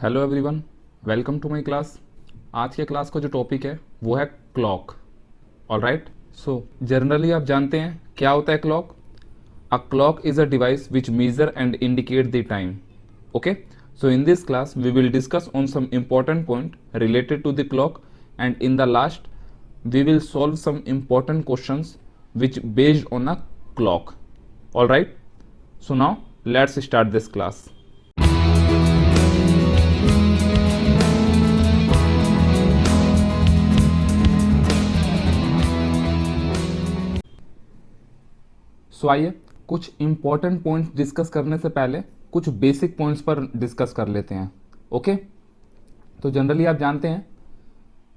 Hello everyone, welcome to my class. आज के class का जो टॉपिक है वो है क्लॉक। ऑलराइट, सो जनरली आप जानते हैं क्या होता है clock. A clock is a device which measure and indicate the time. Okay, so in this class we will discuss on some important point related to the clock, and in the last we will solve some important questions which based on a clock. Alright, so now let's start this class. सो आइए कुछ important points discuss करने से पहले कुछ basic points पर discuss कर लेते हैं। ओके, तो जनरली आप जानते हैं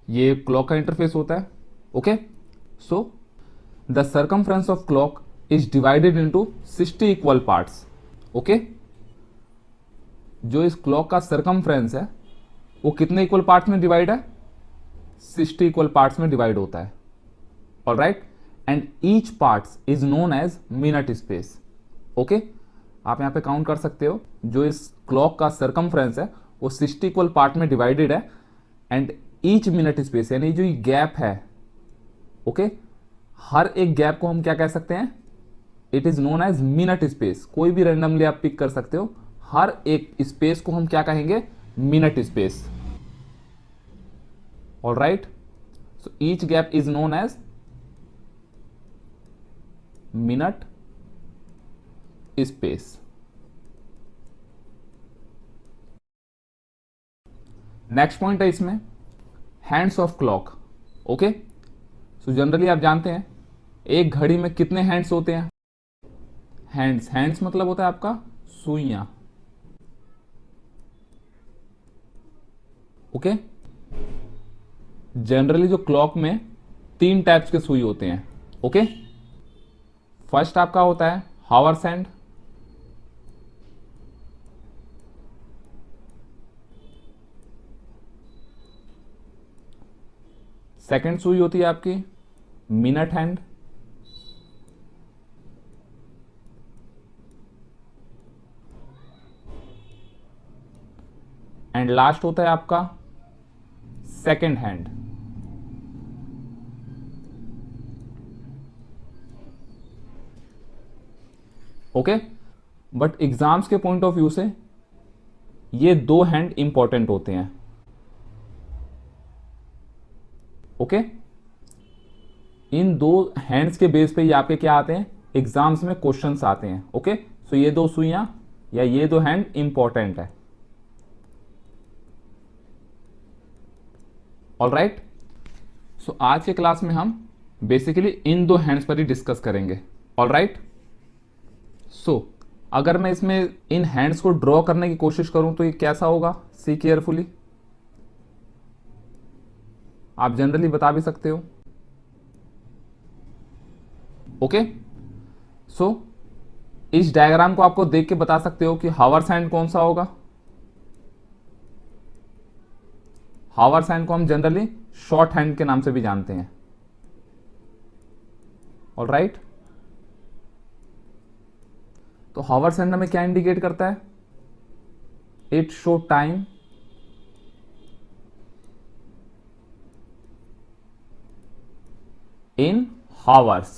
ये क्लॉक का इंटरफेस होता है। Okay, so the circumference of clock is divided into 60 equal parts. Okay, जो इस क्लॉक का सर्कमफ्रेंस है वो कितने इक्वल पार्ट्स में डिवाइड है? 60 इक्वल पार्ट्स में डिवाइड होता है। Alright, and each parts is known as minute space. Okay, आप यहां पे काउंट कर सकते हो, जो इस क्लॉक का सर्कमफ्रेंस है वो 60 इक्वल पार्ट में डिवाइडेड है, एंड ईच मिनट स्पेस यानी जो ये गैप है, ओके, हर एक गैप को हम क्या कह सकते हैं? It is known as minute space. कोई भी रैंडमली आप पिक कर सकते हो, हर एक स्पेस को हम क्या कहेंगे? Minute space. Alright, so each gap is known as minute space. Next point है इसमें hands of clock. Okay, so generally आप जानते हैं एक घड़ी में कितने हैंड्स होते हैं? हैंड्स मतलब होता है आपका सुइयां। ओके, जनरली जो क्लॉक में 3 टाइप्स के सुई होते हैं। ओके, फर्स्ट आपका होता है हावर्स हैंड, सेकेंड सुई होती है आपकी मिनट हैंड, एंड लास्ट होता है आपका second hand. Okay, but exams के पॉइंट ऑफ व्यू से ये 2 हैंड इंपॉर्टेंट होते हैं। ओके, इन 2 हैंड्स के बेस पे ये आपके क्या आते हैं? एग्जाम्स में क्वेश्चंस आते हैं। ओके, सो ये 2 सुइयां या ये 2 हैंड इंपॉर्टेंट है। ऑलराइट, सो आज के क्लास में हम बेसिकली इन 2 हैंड्स पर ही डिस्कस करेंगे। ऑलराइट, सो अगर मैं इसमें इन हैंड्स को ड्रॉ करने की कोशिश करूं तो ये कैसा होगा? See carefully. आप जनरली बता भी सकते हो। ओके, सो इस डायग्राम को आपको देख के बता सकते हो कि हावर्स हैंड कौन सा होगा? हावर्स हैंड को हम जनरली शॉर्ट हैंड के नाम से भी जानते हैं। ऑलराइट, तो हावर्स हैंड हमें क्या इंडिकेट करता है? It show time in hours.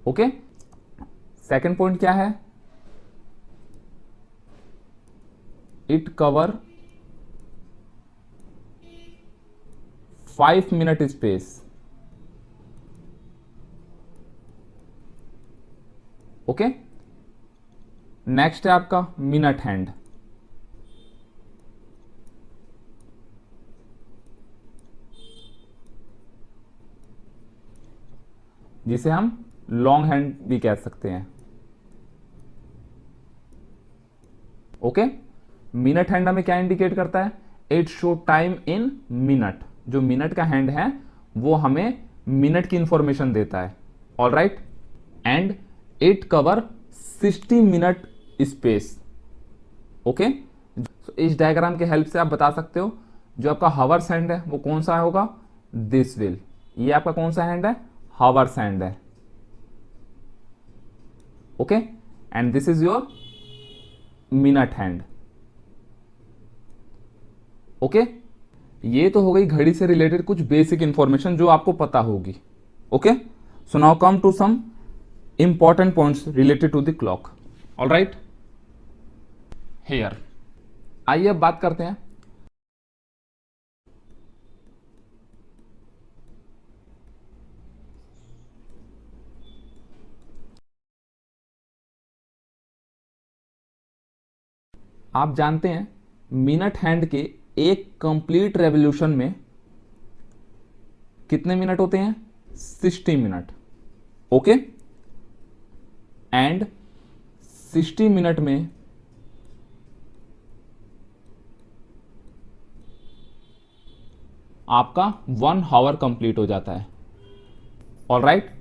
Okay, second point क्या है? It cover 5 minute space. Okay, next है आपका मिनट हैंड। जिसे हम लॉन्ग हैंड भी कह सकते हैं। ओके, मिनट हैंड हमें क्या इंडिकेट करता है? It show time in minute. जो मिनट का हैंड है वो हमें मिनट की इंफॉर्मेशन देता है। Alright, and it cover 60 minute space. Okay, इस डायग्राम के हेल्प से आप बता सकते हो जो आपका हावर्स हैंड है वो कौन सा होगा? This will. ये आपका कौन सा हैंड है? हावर्स हैंड है। Okay, and this is your minute hand. Okay, ये तो हो गई घड़ी से रिलेटेड कुछ बेसिक इंफॉर्मेशन जो आपको पता होगी। Okay, so now come to some important points related to the clock. All right, here आइए अब बात करते हैं आप जानते हैं मिनट हैंड के एक कंप्लीट रेवोल्यूशन में कितने मिनट होते हैं? 60 मिनट। ओके, एंड 60 मिनट में आपका 1 आवर कंप्लीट हो जाता है। ऑल राइट,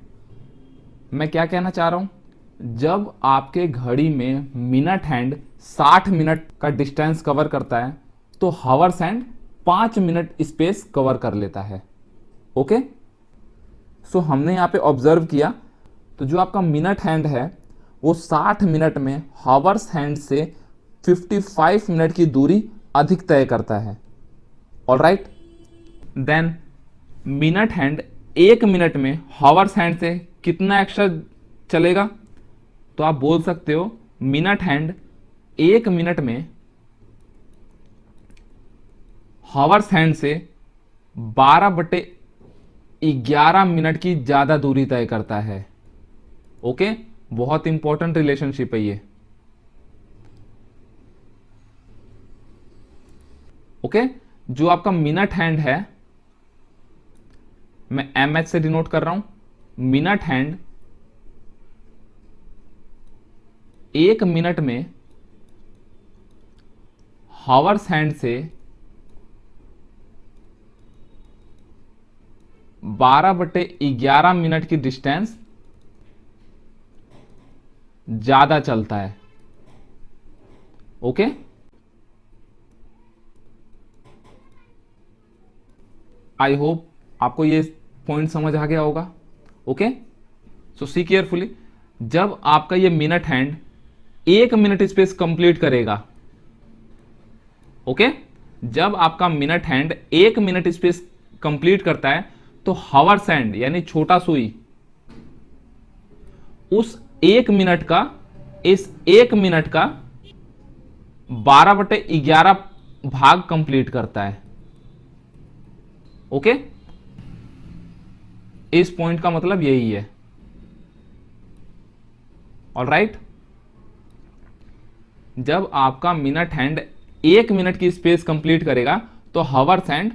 मैं क्या कहना चाह रहा हूं, जब आपके घड़ी में मिनट हैंड 60 मिनट का डिस्टेंस कवर करता है तो hours hand 5 minute space cover कर लेता है। ओके, सो हमने यहां पे ऑब्जर्व किया तो जो आपका मिनट हैंड है वो 60 मिनट में हावर्स हैंड से 55 मिनट की दूरी अधिक तय करता है। All right, then minute hand 1 minute में हावर्स हैंड से कितना एक्स्ट्रा चलेगा? तो आप बोल सकते हो मिनट हैंड 1 मिनट में हावर्स हैंड से 12/11 मिनट की ज्यादा दूरी तय करता है। ओके, बहुत इंपॉर्टेंट रिलेशनशिप है ये। ओके, जो आपका मिनट हैंड है मैं एमएच से डिनोट कर रहा हूं। मिनट हैंड 1 मिनट में हावर्स हैंड से 12/11 मिनट की डिस्टेंस ज्यादा चलता है। ओके, आई होप आपको ये पॉइंट समझ आ गया होगा। ओके, सो सी केयरफुली, जब आपका ये minute hand 1 minute space complete करेगा, ओके, जब आपका minute hand 1 minute space complete करता है तो हावर्स हैंड यानी छोटा सुई उस 1 मिनट का, इस 1 मिनट का 12/11 भाग कंप्लीट करता है। ओके, इस पॉइंट का मतलब यही है। ऑल राइट, जब आपका मिनट हैंड 1 मिनट की स्पेस कंप्लीट करेगा तो हावर्स हैंड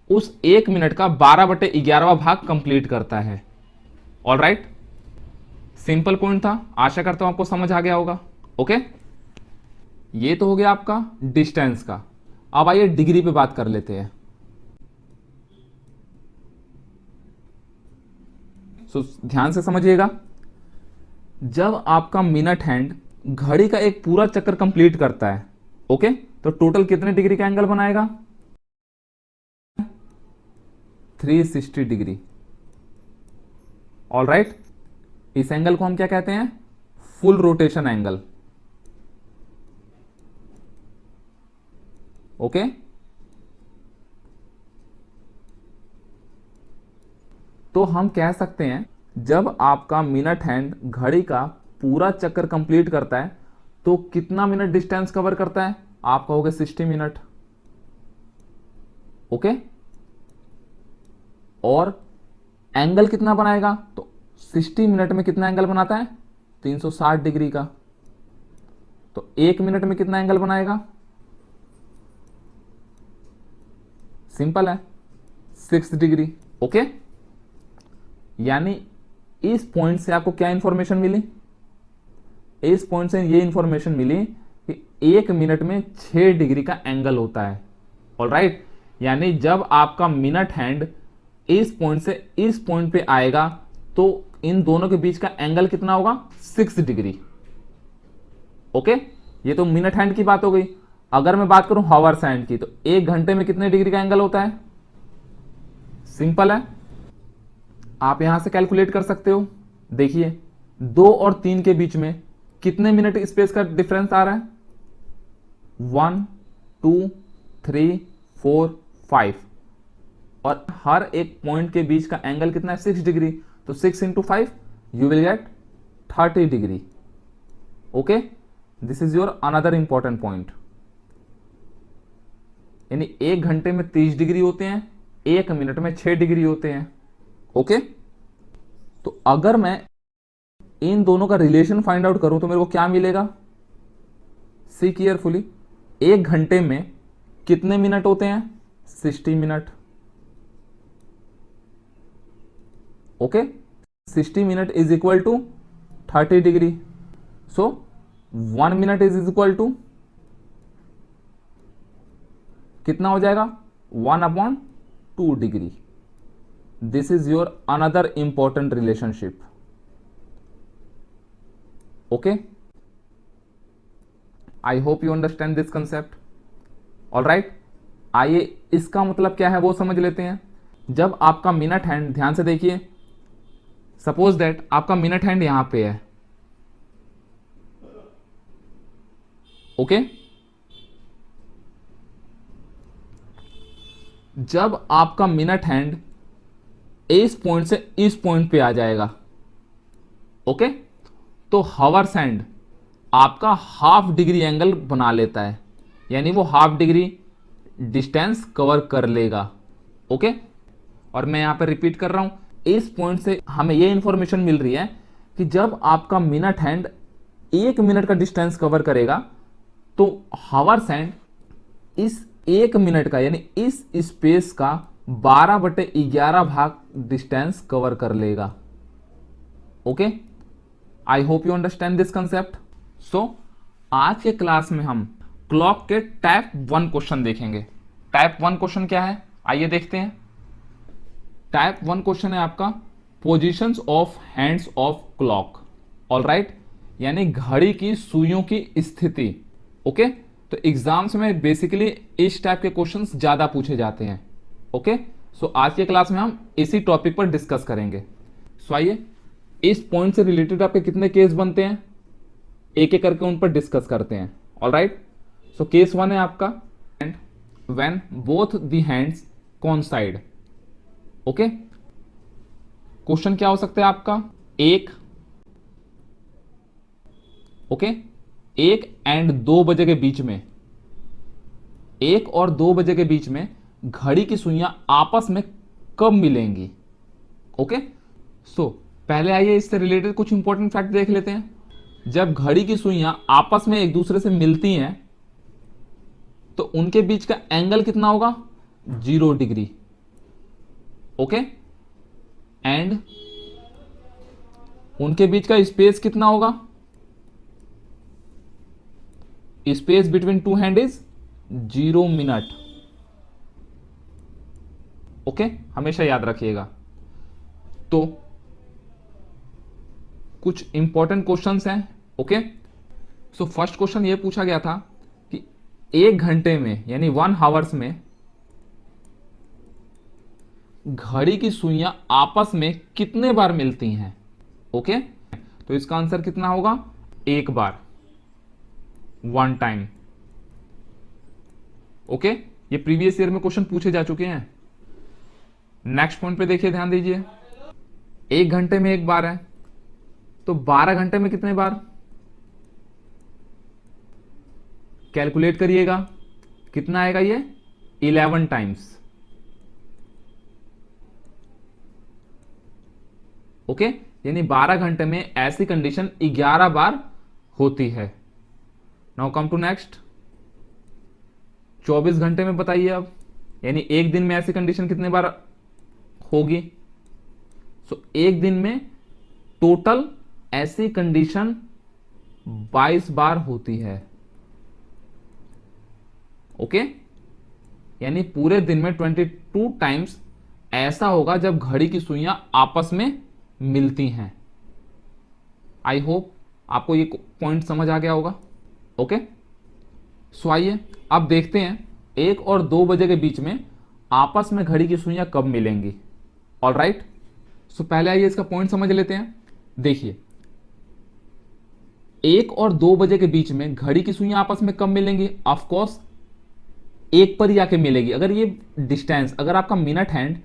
उस 1 मिनट का 12/11 भाग कंप्लीट करता है। ऑल राइट, सिंपल पॉइंट था, आशा करता हूं आपको समझ आ गया होगा। ओके, ये तो हो गया आपका डिस्टेंस का। अब आइए डिग्री पे बात कर लेते हैं। सो ध्यान से समझिएगा, जब आपका मिनट हैंड घड़ी का एक पूरा चक्कर कंप्लीट करता है, ओके, तो टोटल कितने डिग्री का एंगल बनाएगा? 360 डिग्री। ऑल राइट, इस एंगल को हम क्या कहते हैं? Full rotation angle. ओके, तो हम कह सकते हैं जब आपका मिनट हैंड घड़ी का पूरा चक्कर कंप्लीट करता है तो कितना मिनट डिस्टेंस कवर करता है? आप कहोगे 60 मिनट। ओके, और एंगल कितना बनाएगा? तो 60 मिनट में कितना एंगल बनाता है? 360 डिग्री का। तो 1 मिनट में कितना एंगल बनाएगा? सिंपल है, 6 डिग्री। ओके, यानी इस पॉइंट से आपको क्या इंफॉर्मेशन मिली? इस पॉइंट से ये इंफॉर्मेशन मिली कि 1 मिनट में 6 डिग्री का एंगल होता है। ऑल राइट, यानी जब आपका मिनट हैंड इस पॉइंट से इस पॉइंट पे आएगा तो इन दोनों के बीच का एंगल कितना होगा? 6 डिग्री। ओके, ये तो मिनट हैंड की बात हो गई। अगर मैं बात करूं हावर्स हैंड की, तो 1 घंटे में कितने डिग्री का एंगल होता है? सिंपल है, आप यहां से कैलकुलेट कर सकते हो। देखिए 2 और 3 के बीच में कितने मिनट स्पेस का डिफरेंस आ रहा है? 1 2 3 4 5 और हर एक पॉइंट के बीच का एंगल कितना है 6 डिग्री, तो 6 into 5 you will get 30 degree. Okay, this is your another important point. यानी 1 घंटे में 30 डिग्री होते हैं, 1 मिनट में 6 डिग्री होते हैं। ओके, तो अगर मैं इन दोनों का रिलेशन फाइंड आउट करूं तो मेरे को क्या मिलेगा, सी केयरफुली। 1 घंटे में कितने मिनट होते हैं 60 minute. Okay, 60 minute is equal to 30 degree. So 1 minute is equal to कितना हो जाएगा 1/2 degree. This is your another important relationship. Okay, I hope you understand this concept. All right, आइए इसका मतलब क्या है वो समझ लेते हैं। जब आपका मिनट हैंड, ध्यान से देखिए, सपोज दैट आपका मिनट हैंड यहां पे है। ओके, जब आपका मिनट हैंड इस पॉइंट से इस पॉइंट पे आ जाएगा, ओके, तो हावर्स हैंड आपका हाफ डिग्री एंगल बना लेता है, यानी वो हाफ डिग्री डिस्टेंस कवर कर लेगा। ओके, और मैं यहां पर रिपीट कर रहा हूं, इस पॉइंट से हमें ये इंफॉर्मेशन मिल रही है कि जब आपका मिनट हैंड 1 मिनट का डिस्टेंस कवर करेगा तो हावर्स हैंड इस 1 मिनट का, यानी इस स्पेस का 12/11 भाग डिस्टेंस कवर कर लेगा। Okay, I hope you understand this concept. So आज के क्लास में हम क्लॉक के टाइप 1 क्वेश्चन देखेंगे। टाइप 1 क्वेश्चन क्या है, आइए देखते हैं। टाइप 1 क्वेश्चन है आपका positions of hands of clock. All right, यानी घड़ी की सुइयों की स्थिति। ओके, तो एग्जाम्स में बेसिकली इस टाइप के क्वेश्चंस ज्यादा पूछे जाते हैं। ओके, सो आज के क्लास में हम इसी टॉपिक पर डिस्कस करेंगे। सो आइए इस पॉइंट से रिलेटेड आपके कितने केस बनते हैं, एक एक करके उन पर डिस्कस करते हैं। ऑल राइट, सो केस 1 है आपका when both the hands coincide. Okay, question क्या हो सकता है आपका, एक, ओके, 1 एंड 2 बजे के बीच में, 1 और 2 बजे के बीच में घड़ी की सुइयां आपस में कब मिलेंगी। ओके, सो पहले आइए इससे रिलेटेड कुछ इंपॉर्टेंट फैक्ट देख लेते हैं। जब घड़ी की सुइयां आपस में एक दूसरे से मिलती हैं तो उनके बीच का एंगल कितना होगा 0 डिग्री। ओके, एंड उनके बीच का स्पेस कितना होगा, space between two hand is 0 minute. Okay, हमेशा याद रखिएगा। तो कुछ इंपॉर्टेंट क्वेश्चंस हैं। ओके, सो फर्स्ट क्वेश्चन ये पूछा गया था कि 1 घंटे में यानी 1 हावर्स में घड़ी की सुइयां आपस में कितने बार मिलती हैं। ओके, तो इसका आंसर कितना होगा, 1 बार, 1 टाइम। ओके, ये प्रीवियस ईयर में क्वेश्चन पूछे जा चुके हैं। नेक्स्ट पॉइंट पे देखिए, ध्यान दीजिए। 1 घंटे में 1 बार है तो 12 घंटे में कितने बार, कैलकुलेट करिएगा कितना आएगा ये, 11 टाइम्स। ओके, यानी 12 घंटे में ऐसी कंडीशन 11 बार होती है। नाउ कम टू नेक्स्ट, 24 घंटे में बताइए अब, यानी एक दिन में ऐसी कंडीशन कितने बार होगी। सो एक दिन में टोटल ऐसी कंडीशन 22 बार होती है। ओके, यानी पूरे दिन में 22 टाइम्स ऐसा होगा जब घड़ी की सुइयां आपस में मिलती हैं। आई होप आपको ये पॉइंट समझ आ गया होगा। ओके, सो आइए अब देखते हैं 1 और 2 बजे के बीच में आपस में घड़ी की सुइयां कब मिलेंगी। ऑल राइट, सो पहले आइए इसका पॉइंट समझ लेते हैं। देखिए, 1 और 2 बजे के बीच में घड़ी की सुइयां आपस में कब मिलेंगी, ऑफ कोर्स एक पर ही आके मिलेगी। अगर ये डिस्टेंस, अगर आपका मिनट हैंड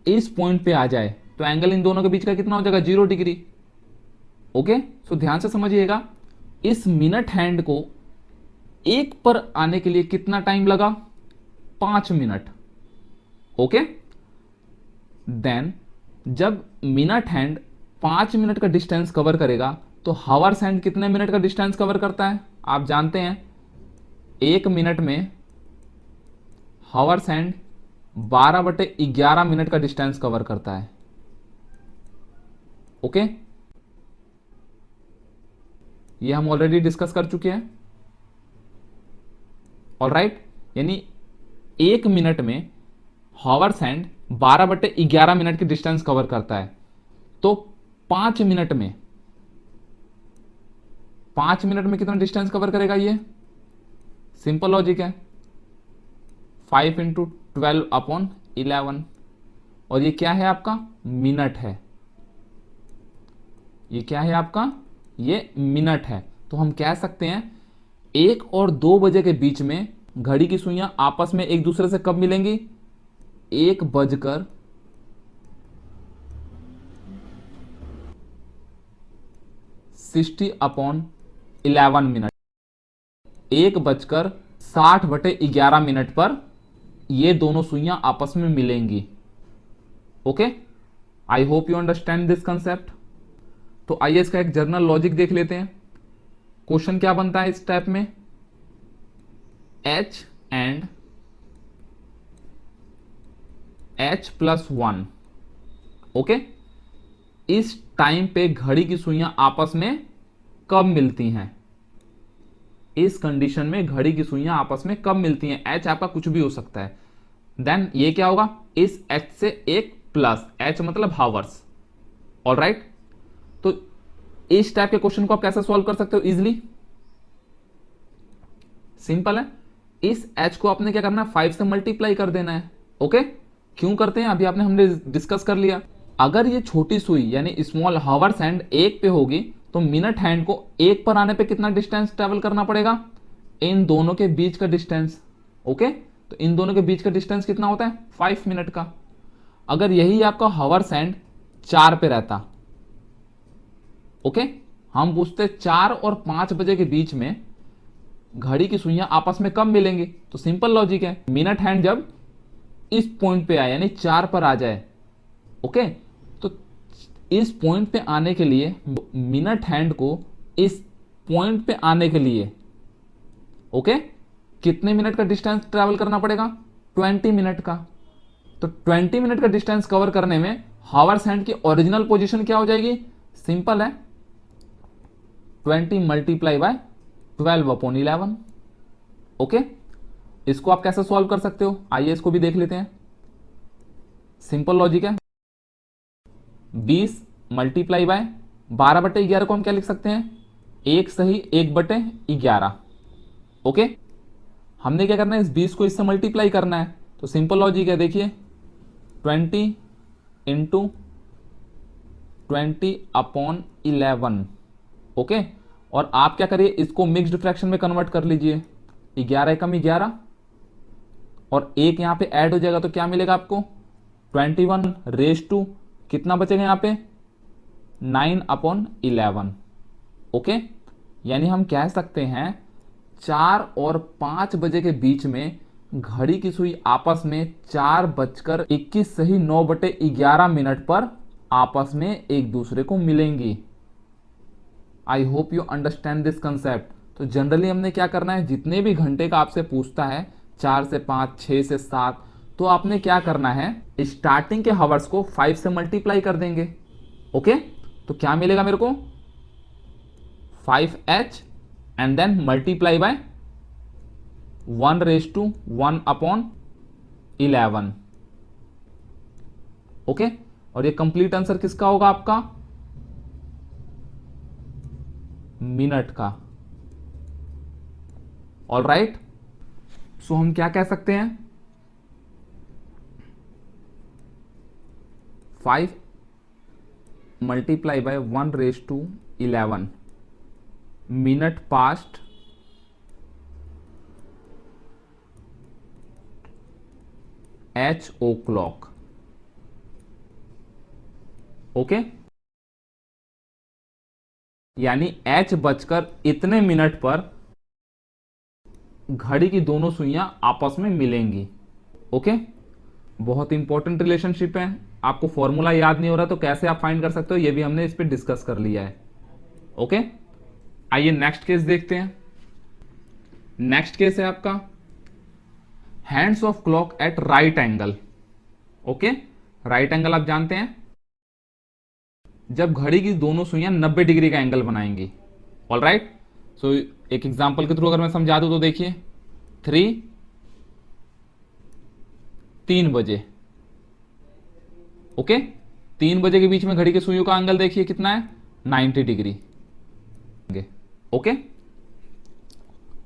इस पॉइंट पे आ जाए तो एंगल इन दोनों के बीच का कितना हो जाएगा, 0 डिग्री। ओके, सो ध्यान से समझिएगा, इस मिनट हैंड को एक पर आने के लिए कितना टाइम लगा, 5 मिनट। ओके, देन जब मिनट हैंड 5 मिनट का डिस्टेंस कवर करेगा तो हावर्स हैंड कितने मिनट का डिस्टेंस कवर करता है, आप जानते हैं, 1 मिनट में हावर्स हैंड 12/11 मिनट का डिस्टेंस कवर करता है। ओके, ये हम ऑलरेडी डिस्कस कर चुके हैं। ऑलराइट, यानी 1 मिनट में हावर्स हैंड 12/11 मिनट की डिस्टेंस कवर करता है। तो 5 मिनट में, 5 मिनट में कितना डिस्टेंस कवर करेगा, ये सिंपल लॉजिक है, 5 × 12/11। और ये क्या है आपका, मिनट है। ये क्या है आपका, ये मिनट है। तो हम कह सकते हैं 1 और 2 बजे के बीच में घड़ी की सुइयां आपस में एक दूसरे से कब मिलेंगी, 1:60/11 मिनट, 1:60/11 मिनट पर ये दोनों सुइयां आपस में मिलेंगी। Okay, I hope you understand this concept. तो आइए इसका एक जर्नल लॉजिक देख लेते हैं। क्वेश्चन क्या बनता है इस टाइप में, h एंड h+1। ओके, इस टाइम पे घड़ी की सुइयां आपस में कब मिलती हैं, इस कंडीशन में घड़ी की सुइयां आपस में कब मिलती हैं, h आपका कुछ भी हो सकता है। देन ये क्या होगा, इस h से एक प्लस, h मतलब हावर्स। ऑलराइट, तो इस टाइप के क्वेश्चन को आप कैसे सॉल्व कर सकते हो इजिली, सिंपल है, इस h को आपने क्या करना है, 5 से मल्टीप्लाई कर देना है। ओके, क्यों करते हैं अभी आपने हमने डिस्कस कर लिया। अगर ये छोटी सुई यानी स्मॉल हावर्स हैंड 1 पे होगी तो मिनट हैंड को 1 पर आने पे कितना डिस्टेंस ट्रेवल करना पड़ेगा, इन दोनों के बीच का डिस्टेंस। ओके, तो इन दोनों के बीच का डिस्टेंस कितना होता है, 5 मिनट का। अगर यही आपका हावर्स हैंड 4 पे रहता, ओके, हम पूछते 4 और 5 बजे के बीच में घड़ी की सुइयां आपस में कब मिलेंगी, तो सिंपल लॉजिक है, मिनट हैंड जब इस पॉइंट पे आए यानी 4 पर आ जाए। ओके, तो इस पॉइंट पे आने के लिए मिनट हैंड को इस पॉइंट पे आने के लिए ओके कितने मिनट का डिस्टेंस ट्रैवल करना पड़ेगा, 20 मिनट का। तो 20 मिनट का डिस्टेंस कवर करने में हावर्स हैंड की ओरिजिनल पोजीशन क्या हो जाएगी, सिंपल है, 20 मल्टीप्लाई बाय 12/11। ओके, इसको आप कैसे सॉल्व कर सकते हो, आइए इसको भी देख लेते हैं। सिंपल लॉजिक है, 20 मल्टीप्लाई बाय 12/11 को हम क्या लिख सकते हैं, 1 सही 1/11। ओके, हमने क्या करना है, इस 20 को इससे मल्टीप्लाई करना है। तो सिंपल लॉजिक है, देखिए 20 × 20/11। ओके, और आप क्या करिए, इसको मिक्स्ड फ्रैक्शन में कन्वर्ट कर लीजिए, 11 कम 11 और 1 यहां पे ऐड हो जाएगा तो क्या मिलेगा आपको, 21 कितना बचेगा यहां पे, 9/11। ओके, यानी हम कह सकते हैं 4 और 5 बजे के बीच में घड़ी की सुई आपस में 4:21 सही 9/11 मिनट पर आपस में एक दूसरे को मिलेंगी। आई hope you understand this concept. तो जनरली हमने क्या करना है, जितने भी घंटे का आपसे पूछता है 4 से 5, 6 से 7, तो आपने क्या करना है, स्टार्टिंग के हावर्स को 5 से मल्टीप्लाई कर देंगे। ओके, तो क्या मिलेगा मेरे को, 5h and then multiply by 1/1/11। Okay, और ये कंप्लीट आंसर किसका होगा, आपका मिनट का। ऑल राइट, सो हम क्या कह सकते हैं, 5 multiply by 1/11 minute past h o'clock. Okay, यानी एच बजकर इतने मिनट पर घड़ी की दोनों सुइयां आपस में मिलेंगी। ओके, बहुत इंपॉर्टेंट रिलेशनशिप है। आपको फॉर्मूला याद नहीं हो रहा तो कैसे आप फाइंड कर सकते हो, ये भी हमने इस पर डिस्कस कर लिया है। ओके, आइए नेक्स्ट केस देखते हैं। नेक्स्ट केस है आपका hands of clock at right angle. Okay, right angle आप जानते हैं, जब घड़ी की दोनों सुइयां 90 डिग्री का एंगल बनाएंगी। ऑल राइट, सो एक एग्जांपल के थ्रू अगर मैं समझा दूं तो देखिए, 3 बजे। ओके, 3 बजे के बीच में घड़ी के सुइयों का एंगल देखिए कितना है, 90 डिग्री। ओके,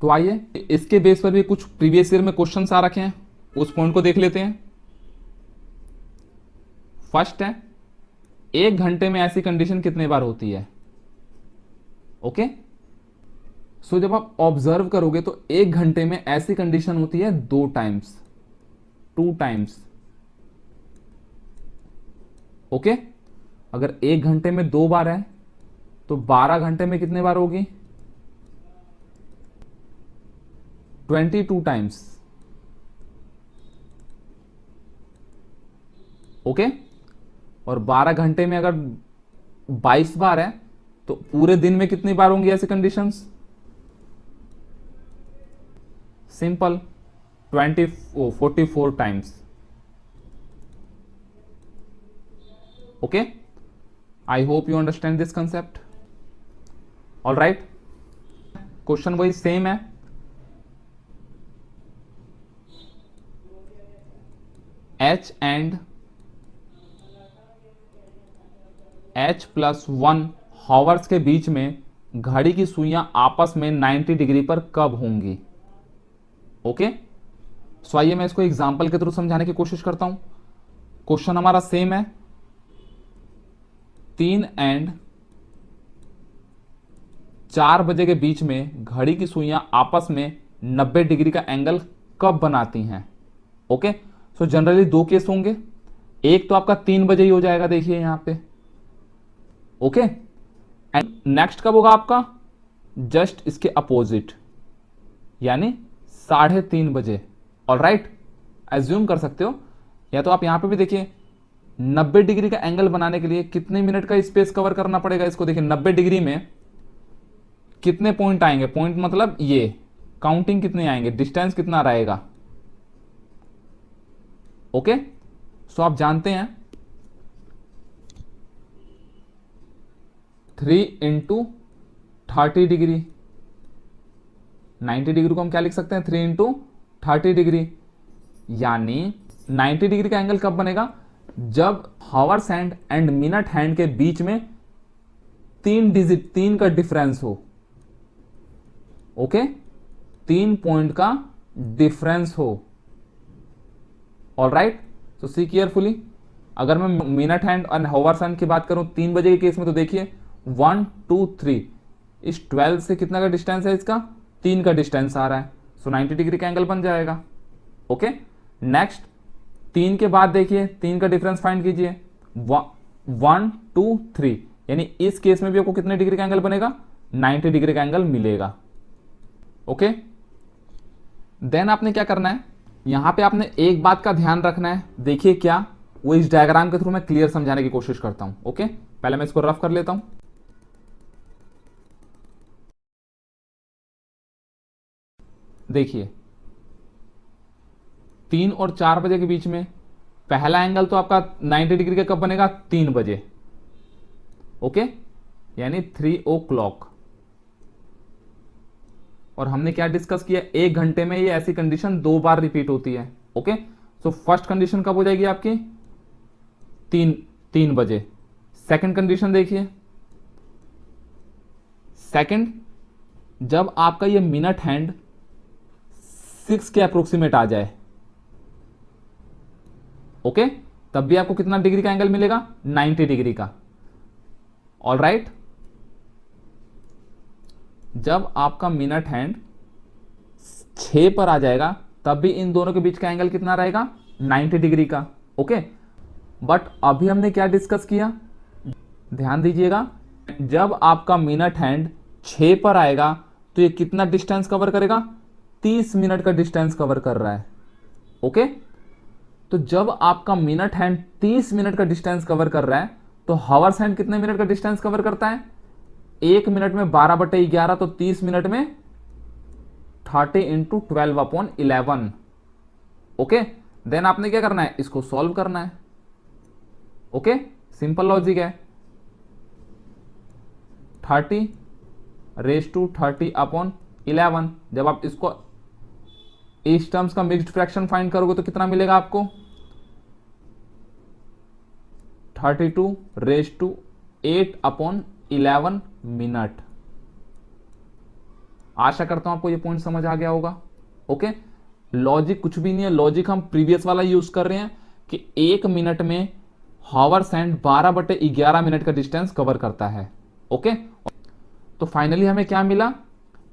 तो आइए इसके बेस पर भी कुछ प्रीवियस ईयर में क्वेश्चंस आ रखे हैं, उस पॉइंट को देख लेते हैं। फर्स्ट है, 1 घंटे में ऐसी कंडीशन कितने बार होती है। ओके, सो जब आप ऑब्जर्व करोगे तो 1 घंटे में ऐसी कंडीशन होती है 2 टाइम्स, 2 टाइम्स। ओके, अगर 1 घंटे में 2 बार है तो 12 घंटे में कितने बार होगी, 22 टाइम्स। ओके, और 12 घंटे में अगर 22 बार है तो पूरे दिन में कितनी बार होंगी ऐसी conditions, simple 44 times. Okay, I hope you understand this concept. All right, question वही सेम है। एच एंड H+1 हॉवर्स के बीच में घड़ी की सुइयां आपस में 90 डिग्री पर कब होंगी। ओके, सो आइए मैं इसको एग्जांपल के थ्रू समझाने की कोशिश करता हूं। क्वेश्चन हमारा सेम है, 3 एंड 4 बजे के बीच में घड़ी की सुइयां आपस में 90 डिग्री का एंगल कब बनाती हैं। ओके, सो जनरली 2 केस होंगे, एक तो आपका 3 बजे ही हो जाएगा, देखिए यहां पे। ओके, एंड नेक्स्ट कब होगा आपका, जस्ट इसके अपोजिट, यानी 3:30 बजे। ऑल राइट, एज्यूम कर सकते हो, या तो आप यहां पे भी देखिए 90 डिग्री का एंगल बनाने के लिए कितने मिनट का स्पेस कवर करना पड़ेगा इसको। देखिए 90 डिग्री में कितने पॉइंट आएंगे, पॉइंट मतलब ये काउंटिंग कितने आएंगे, डिस्टेंस कितना रहेगा। ओके, सो आप जानते हैं 3 इंटू 30 डिग्री, 90 डिग्री को हम क्या लिख सकते हैं, 3 इंटू 30 डिग्री, यानी 90 डिग्री का एंगल कब बनेगा, जब hours hand and minute hand के बीच में 3 डिजिट, 3 का डिफरेंस हो। ओके, 3 पॉइंट का डिफरेंस हो। ऑल राइट, तो सी केयरफुली, अगर मैं मिनट हैंड और हावर्स हैंड की बात करूं 3 बजे के केस में, तो देखिए 1 2 3, इस 12 से कितना का डिस्टेंस है, इसका 3 का डिस्टेंस आ रहा है, सो 90 डिग्री का एंगल बन जाएगा। ओके, नेक्स्ट 3 के बाद देखिए 3 का डिफरेंस फाइंड कीजिए, 1 2 3, यानी इस केस में भी आपको कितने डिग्री का एंगल बनेगा, 90 डिग्री का एंगल मिलेगा। ओके, देन आपने क्या करना है, यहां पे आपने एक बात का ध्यान रखना है, देखिए क्या, वो इस डायग्राम के थ्रू मैं क्लियर समझाने की कोशिश करता हूं। ओके, पहले मैं इसको रफ कर लेता हूं। देखिए 3 और 4 बजे के बीच में पहला एंगल तो आपका 90 डिग्री का कब बनेगा, 3 बजे। ओके, यानी 3 o'clock। और हमने क्या डिस्कस किया, 1 घंटे में ये ऐसी कंडीशन 2 बार रिपीट होती है। ओके, सो फर्स्ट कंडीशन कब हो जाएगी आपकी, 3 बजे। सेकंड कंडीशन देखिए, सेकंड जब आपका ये मिनट हैंड 6 के अप्रोक्सीमेट आ जाए। ओके, तब भी आपको कितना डिग्री का एंगल मिलेगा, 90 डिग्री का। ऑल राइट, जब आपका मिनट हैंड 6 पर आ जाएगा तब भी इन दोनों के बीच का एंगल कितना रहेगा, 90 डिग्री का। ओके, बट अभी हमने क्या डिस्कस किया, ध्यान दीजिएगा, जब आपका मिनट हैंड 6 पर आएगा तो ये कितना डिस्टेंस कवर करेगा, 30 मिनट का डिस्टेंस कवर कर रहा है। ओके, तो जब आपका मिनट हैंड 30 मिनट का डिस्टेंस कवर कर रहा है तो हावर्स हैंड कितने मिनट का डिस्टेंस कवर करता है, 1 मिनट में 12/11, तो 30 मिनट में 30 इंटू 12/11। ओके, देन आपने क्या करना है, इसको सॉल्व करना है। ओके, सिंपल लॉजिक है। 30^30/11, जब आप इसको इस टर्म्स का मिक्स्ड फ्रैक्शन फाइंड करोगे तो कितना मिलेगा आपको, 32^8/11 मिनट। आशा करता हूं आपको ये पॉइंट समझ आ गया होगा। ओके, लॉजिक कुछ भी नहीं है, लॉजिक हम प्रीवियस वाला यूज कर रहे हैं कि 1 मिनट में हावर्स हैंड 12/11 मिनट का डिस्टेंस कवर करता है। ओके, तो फाइनली हमें क्या मिला,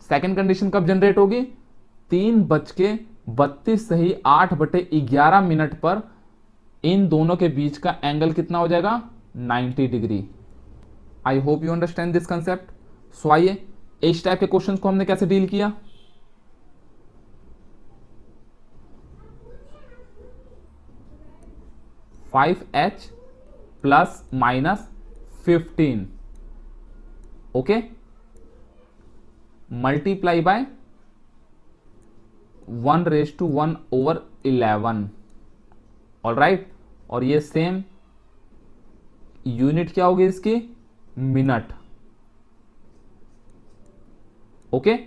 सेकंड कंडीशन कब जनरेट होगी, 3:32 सही 8/11 मिनट पर इन दोनों के बीच का एंगल कितना हो जाएगा, 90 degree. I hope you understand this concept. So आइए, इस टाइप के क्वेश्चंस को हमने कैसे डील किया, 5h ± 15, okay, multiply by 1/1/11। All right, और ये सेम यूनिट क्या होगी इसकी, मिनट। ओके,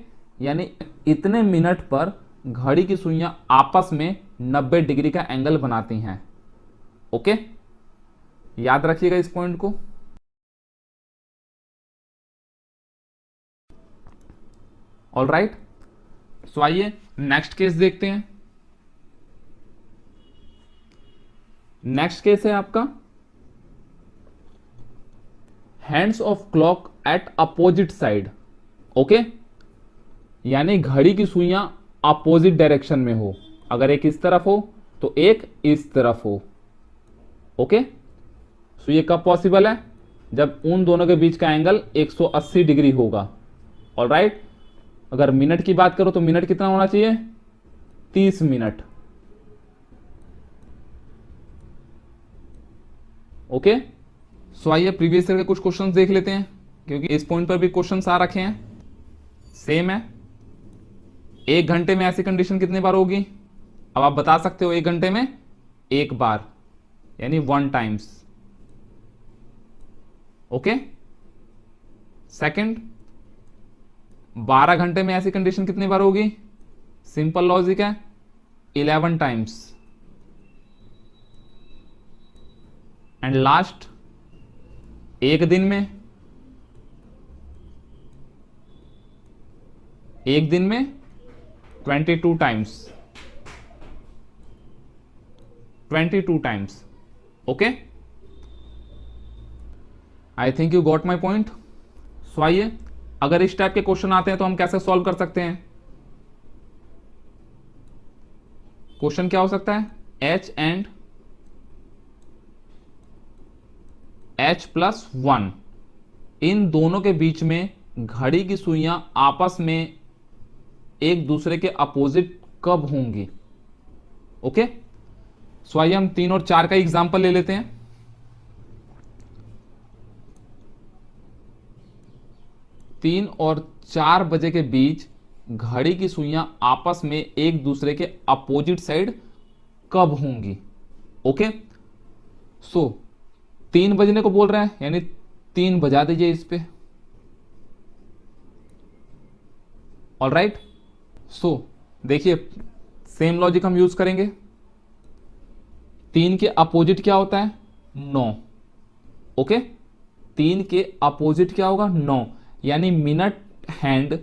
यानी इतने मिनट पर घड़ी की सुइयां आपस में 90 डिग्री का एंगल बनाती हैं। ओके, याद रखिएगा इस पॉइंट को। ऑल राइट, सो आइए नेक्स्ट केस देखते हैं। नेक्स्ट केस है आपका hands of clock at opposite side. Okay, यानी घड़ी की सुइयां अपोजिट डायरेक्शन में हो, अगर एक इस तरफ हो तो एक इस तरफ हो। ओके, सो ये कब पॉसिबल है, जब उन दोनों के बीच का एंगल 180 डिग्री होगा। ऑल राइट, अगर मिनट की बात करो तो मिनट कितना होना चाहिए, 30 मिनट। ओके, सो आइए प्रीवियस ईयर के कुछ क्वेश्चंस देख लेते हैं, क्योंकि इस पॉइंट पर भी क्वेश्चंस आ रखे हैं। सेम है, 1 घंटे में ऐसी कंडीशन कितनी बार होगी, अब आप बता सकते हो 1 घंटे में 1 बार, यानी 1 टाइम्स। ओके, सेकंड, 12 घंटे में ऐसी कंडीशन कितनी बार होगी, सिंपल लॉजिक है, 11 टाइम्स। एंड लास्ट, 1 दिन में, 22 times, 22 times. Okay, I think you got my point. So आइए, अगर इस टाइप के क्वेश्चन आते हैं तो हम कैसे सॉल्व कर सकते हैं। क्वेश्चन क्या हो सकता है, h एंड h+1, इन दोनों के बीच में घड़ी की सुइयां आपस में एक दूसरे के अपोजिट कब होंगी। ओके, सो आइए हम 3 और 4 का एग्जांपल ले लेते हैं। 3 और 4 बजे के बीच घड़ी की सुइयां आपस में एक दूसरे के अपोजिट साइड कब होंगी। ओके, सो 3 बजने को बोल रहा है, यानी 3 बजा दीजिए इस पे। ऑल राइट, सो देखिए सेम लॉजिक हम यूज करेंगे। 3 के अपोजिट क्या होता है, 9। ओके, 3 के अपोजिट क्या होगा, 9, यानी मिनट हैंड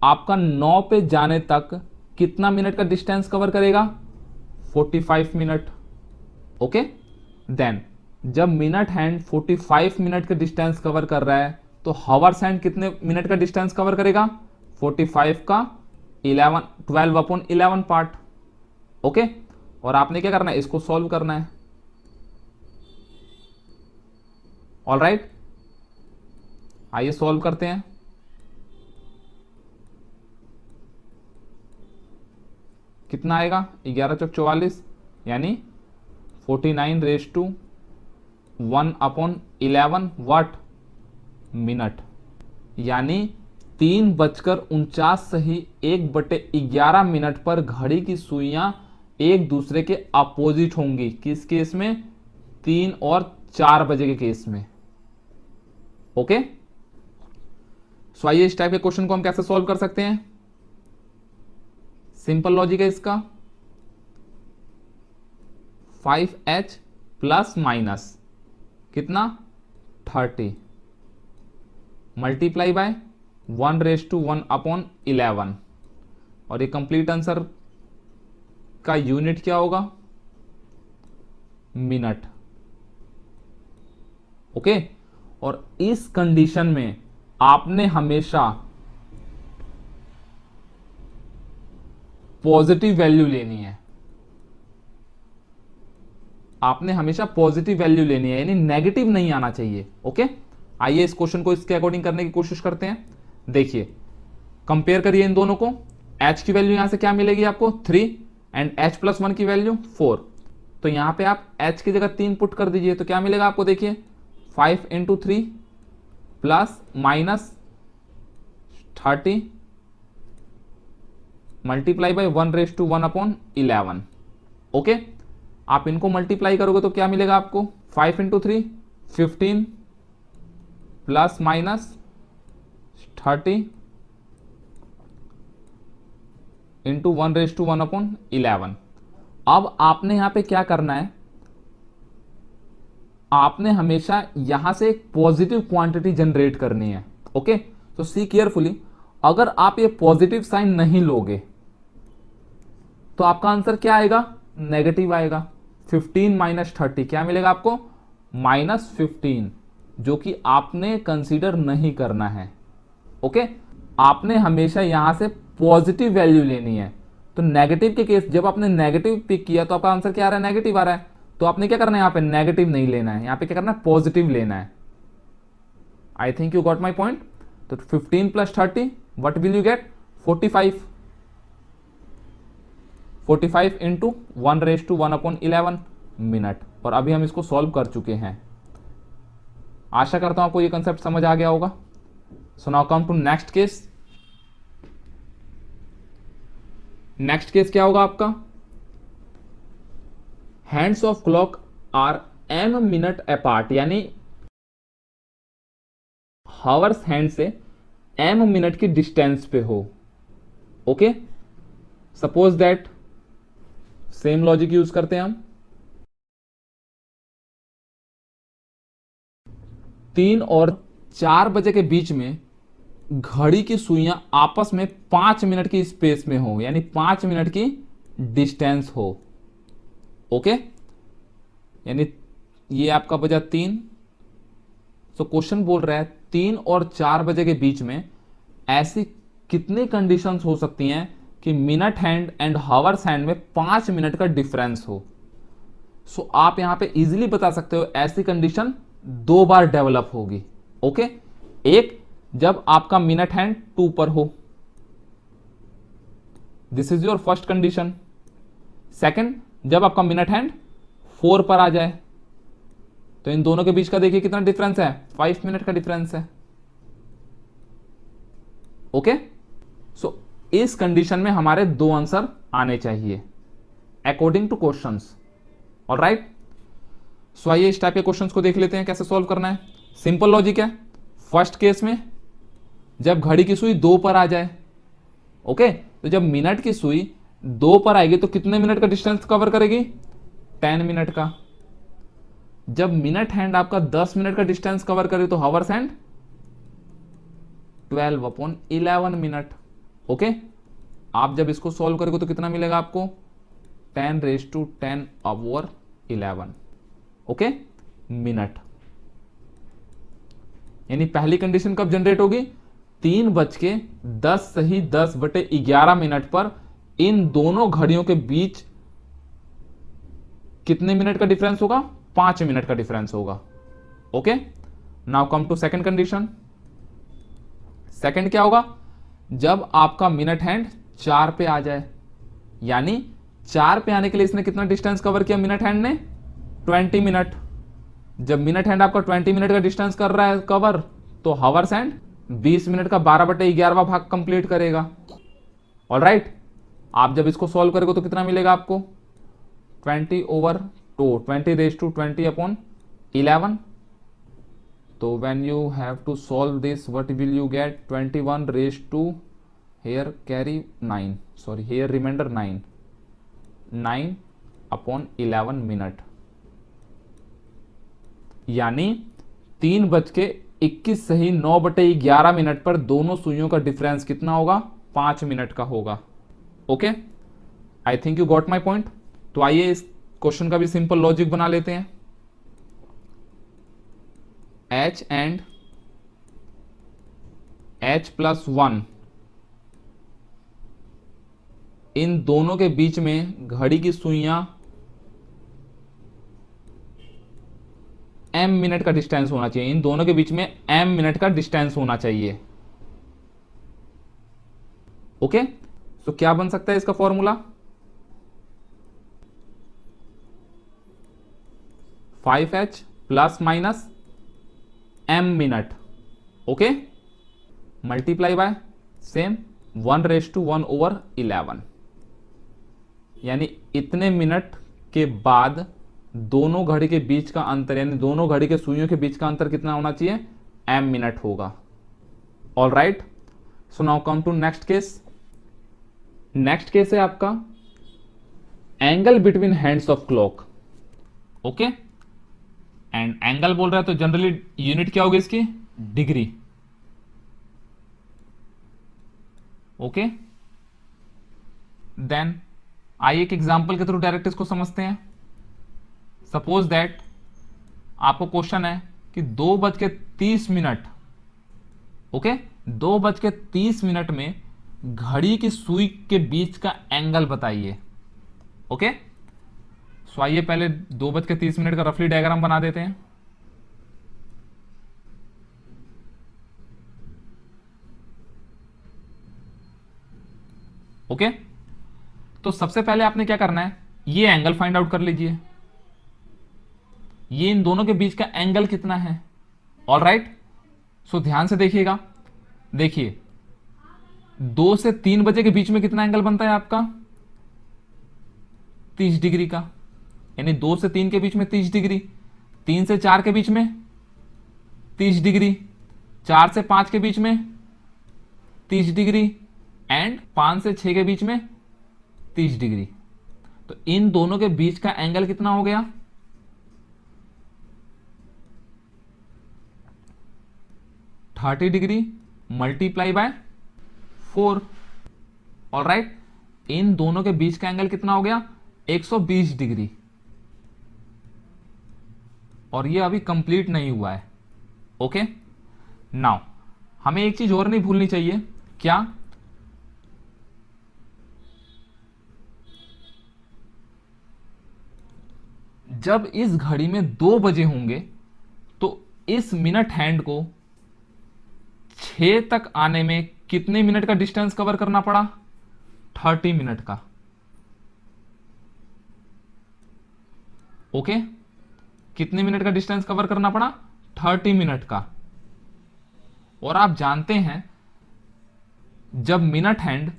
आपका 9 पे जाने तक कितना मिनट का डिस्टेंस कवर करेगा, 45 मिनट। ओके, देन जब मिनट हैंड 45 मिनट का डिस्टेंस कवर कर रहा है तो हावर्स हैंड कितने मिनट का डिस्टेंस कवर करेगा, 45 का 12/11 पार्ट। ओके, और आपने क्या करना है, इसको सॉल्व करना है। ऑल राइट, आइए सॉल्व करते हैं। कितना आएगा, 11 चौक 44, यानी 49/1/11 वाट मिनट, यानी 3:49 सही 1/11 मिनट पर घड़ी की सुइयां एक दूसरे के अपोजिट होंगी। किस केस में, 3 और 4 बजे के केस में। ओके, सो आइए इस टाइप के क्वेश्चन को हम कैसे सॉल्व कर सकते हैं। सिंपल लॉजिक है इसका, 5h प्लस माइनस कितना 30 मल्टीप्लाई बाय 1/1/11, और ये कंप्लीट आंसर का यूनिट क्या होगा, मिनट। ओके, और इस कंडीशन में आपने हमेशा पॉजिटिव वैल्यू लेनी है, आपने हमेशा पॉजिटिव वैल्यू लेनी है, यानी नेगेटिव नहीं आना चाहिए। ओके, आइए इस क्वेश्चन को इसके अकॉर्डिंग करने की कोशिश करते हैं। देखिए, कंपेयर करिए इन दोनों को। h की वैल्यू यहां से क्या मिलेगी आपको, 3, एंड h + 1 की वैल्यू 4। तो यहां पे आप h की जगह 3 पुट कर दीजिए, तो क्या मिलेगा आपको, देखिए 5 × 3 plus minus 30 multiply by 1/1/11। Okay, आप इनको मल्टीप्लाई करोगे तो क्या मिलेगा आपको, 5 × 3 15 प्लस माइनस 30 इंटू 1/1/11। अब आपने यहां पे क्या करना है, आपने हमेशा यहां से एक पॉजिटिव क्वांटिटी जनरेट करनी है। ओके, तो सी केयरफुली, अगर आप ये पॉजिटिव साइन नहीं लोगे तो आपका आंसर क्या आएगा, नेगेटिव आएगा। 15 - 30 क्या मिलेगा आपको, -15, जो कि आपने कंसीडर नहीं करना है। ओके, आपने हमेशा यहां से पॉजिटिव वैल्यू लेनी है। तो नेगेटिव के केस, जब आपने नेगेटिव पिक किया तो आपका आंसर क्या आ रहा है, नेगेटिव आ रहा है। तो आपने क्या करना है, यहां पे नेगेटिव नहीं लेना है, यहां पे क्या करना है, पॉजिटिव लेना है। आई think you got my point. तो 15 + 30 what will you gate, 45। 45 into 1/1/11 minute. और अभी हम इसको सॉल्व कर चुके हैं। आशा करता हूं आपको ये कंसेप्ट समझ आ गया होगा। So now come to next case. Next case क्या होगा आपका, hands of clock are m minute apart, यानी हावर्स हैंड से m मिनट की डिस्टेंस पे हो। Okay, suppose that, same logic use करते हैं हम। 3 और 4 बजे के बीच में घड़ी की सुइयां आपस में 5 मिनट की स्पेस में हो, यानी 5 मिनट की डिस्टेंस हो। ओके, यानी ये आपका बजा 3। तो क्वेश्चन बोल रहा है 3 और 4 बजे के बीच में ऐसी कितनी कंडीशंस हो सकती हैं कि minute hand and hours hand में 5 मिनट का डिफरेंस हो। सो आप यहां पे इजीली बता सकते हो ऐसी कंडीशन 2 बार डेवलप होगी। ओके, एक, जब आपका मिनट हैंड 2 पर हो, this is your first condition. Second, जब आपका मिनट हैंड 4 पर आ जाए, तो इन दोनों के बीच का देखिए कितना डिफरेंस है, 5 मिनट का डिफरेंस है। ओके, सो इस कंडीशन में हमारे 2 आंसर आने चाहिए अकॉर्डिंग टू क्वेश्चंस। ऑलराइट, सो आइए इस टाइप के क्वेश्चंस को देख लेते हैं कैसे सॉल्व करना है। सिंपल लॉजिक है। फर्स्ट केस में जब घड़ी की सुई 2 पर आ जाए, ओके, तो जब मिनट की सुई 2 पर आएगी तो कितने मिनट का डिस्टेंस कवर करेगी, 10 मिनट का। जब मिनट हैंड आपका 10 मिनट का डिस्टेंस कवर करे तो हावर्स हैंड 12/11 मिनट। ओके, आप जब इसको सॉल्व करोगे तो कितना मिलेगा आपको, 10⁻10⁻11। Okay, minute. यानी पहली कंडीशन कब जनरेट होगी, 3:10 सही 10/11 मिनट पर इन दोनों घड़ियों के बीच कितने मिनट का डिफरेंस होगा? 5 मिनट का डिफरेंस होगा। Okay, now come to second condition. Second क्या होगा? जब आपका मिनट हैंड 4 पे आ जाए, यानी 4 पे आने के लिए इसने कितना डिस्टेंस कवर किया मिनट हैंड ने? 20 मिनट। जब मिनट हैंड आपका 20 मिनट का डिस्टेंस कर रहा है कवर, तो हावर्स हैंड 20 मिनट का 12/11वां भाग कंप्लीट करेगा। ऑलराइट, आप जब इसको सॉल्व करोगे तो कितना मिलेगा आपको? 20/20 तो when you have to solve this, what will you get? 21 raised to, here carry 9, sorry here remainder 9/11 minute, यानी 3:21 सही 9/11 मिनट पर दोनों सुइयों का डिफरेंस कितना होगा? 5 मिनट का होगा। Okay, I think you got my point. तो आइए इस क्वेश्चन का भी सिंपल लॉजिक बना लेते हैं। h एंड h+1 इन दोनों के बीच में घड़ी की सुइयां m मिनट का डिस्टेंस होना चाहिए। इन दोनों के बीच में m मिनट का डिस्टेंस होना चाहिए। ओके, तो क्या बन सकता है इसका formula? 5h plus minus m minute, okay, multiply by same 1/1/11, यानी इतने मिनट के बाद दोनों घड़ी के बीच का अंतर, यानी दोनों घड़ी के सुइयों के बीच का अंतर कितना होना चाहिए? m मिनट होगा। All right, so now come to next case. Next case है आपका angle between hands of clock. Okay, and angle बोल रहा है तो जनरली यूनिट क्या होगी इसकी? डिग्री। ओके, देन आइए एक एग्जांपल के थ्रू डायरेक्ट इसको समझते हैं। सपोज दैट आपको क्वेश्चन है कि 2:30, ओके, 2:30 में घड़ी की सुई के बीच का एंगल बताइए। ओके, सो आइए पहले 2:30 का रफली डायग्राम बना देते हैं। ओके, तो सबसे पहले आपने क्या करना है? ये एंगल फाइंड आउट कर लीजिए। ये इन दोनों के बीच का एंगल कितना है? ऑल राइट, सो ध्यान से देखिएगा। देखिए 2 से 3 बजे के बीच में कितना एंगल बनता है आपका? 30 डिग्री का, यानी 2 से 3 के बीच में 30 डिग्री, 3 से 4 के बीच में 30 डिग्री, 4 से 5 के बीच में 30 डिग्री एंड 5 से 6 के बीच में 30 डिग्री। तो इन दोनों के बीच का एंगल कितना हो गया? 30 degree multiply by 4। All right, इन दोनों के बीच का एंगल कितना हो गया? 120 डिग्री। और ये अभी कंप्लीट नहीं हुआ है। ओके, नाउ हमें एक चीज और नहीं भूलनी चाहिए। क्या? जब इस घड़ी में 2 बजे होंगे तो इस मिनट हैंड को 6 तक आने में कितने मिनट का डिस्टेंस कवर करना पड़ा? 30 मिनट का। ओके, कितने मिनट का डिस्टेंस कवर करना पड़ा? 30 मिनट का। और आप जानते हैं जब मिनट हैंड